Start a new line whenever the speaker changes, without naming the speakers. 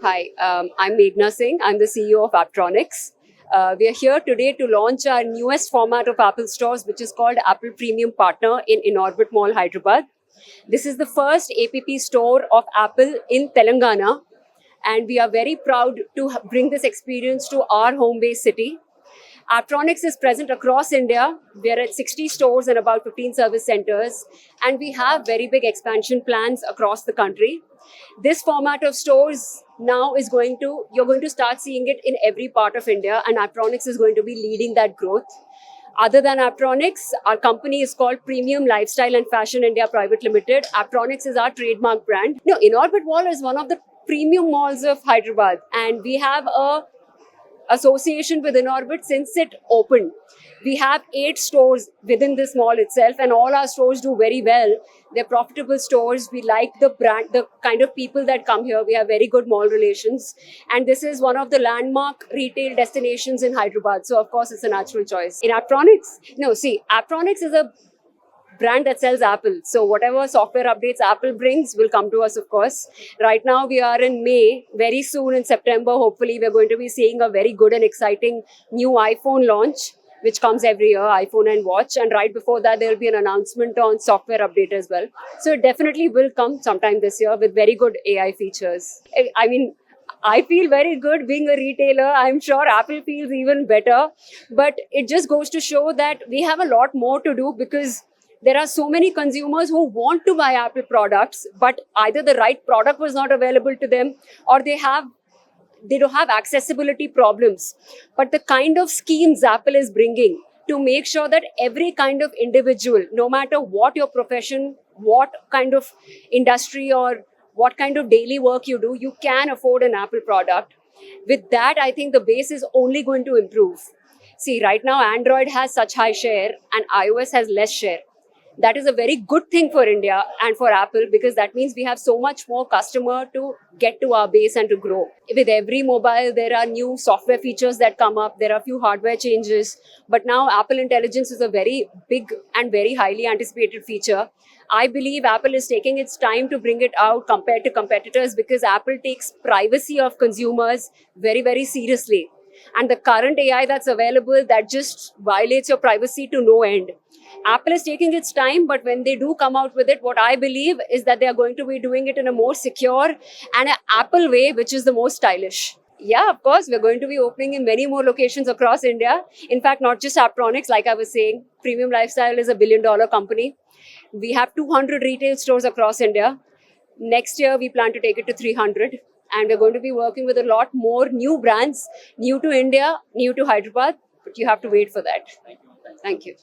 Hi, I'm Meghna Singh. I'm the CEO of Apptronics. We are here today to launch our newest format of Apple stores, which is called Apple Premium Partner in Inorbit Mall, Hyderabad. This is the first APP store of Apple in Telangana, and we are very proud to bring this experience to our home base city. Apptronics is present across India. We are at 60 stores and about 15 service centers, and we have very big expansion plans across the country. This format of stores now you're going to start seeing it in every part of India, and Apptronics is going to be leading that growth. Other than Apptronics, our company is called Premium Lifestyle and Fashion India Private Limited. Apptronics is our trademark brand. Inorbit Mall is one of the premium malls of Hyderabad, and we have a association with Inorbit since it opened. We have 8 stores within this mall itself, and all our stores do very well. They're profitable stores. We like the brand, the kind of people that come here. We have very good mall relations. And this is one of the landmark retail destinations in Hyderabad. So, of course, it's a natural choice. In Apptronics, Apptronics is a brand that sells Apple. So whatever software updates Apple brings will come to us, of course. Right now we are in May. Very soon in September, hopefully, we're going to be seeing a very good and exciting new iPhone launch, which comes every year, iPhone and watch. And right before that, there will be an announcement on software update as well. So it definitely will come sometime this year with very good AI features. I feel very good being a retailer. I'm sure Apple feels even better. But it just goes to show that we have a lot more to do, because there are so many consumers who want to buy Apple products, but either the right product was not available to them, or they don't have accessibility problems. But the kind of schemes Apple is bringing to make sure that every kind of individual, no matter what your profession, what kind of industry, or what kind of daily work you do, you can afford an Apple product. With that, I think the base is only going to improve. See, right now, Android has such high share and iOS has less share. That is a very good thing for India and for Apple, because that means we have so much more customer to get to our base and to grow. With every mobile, there are new software features that come up. There are a few hardware changes. But now Apple Intelligence is a very big and very highly anticipated feature. I believe Apple is taking its time to bring it out compared to competitors, because Apple takes privacy of consumers very, very seriously. And the current AI that's available, that just violates your privacy to no end. Apple is taking its time, but when they do come out with it, what I believe is that they are going to be doing it in a more secure and an Apple way, which is the most stylish. Yeah, of course, we're going to be opening in many more locations across India. In fact, not just Apptronics, like I was saying, Premium Lifestyle is a billion-dollar company. We have 200 retail stores across India. Next year, we plan to take it to 300. And we're going to be working with a lot more new brands, new to India, new to Hyderabad. But you have to wait for that. Thank you.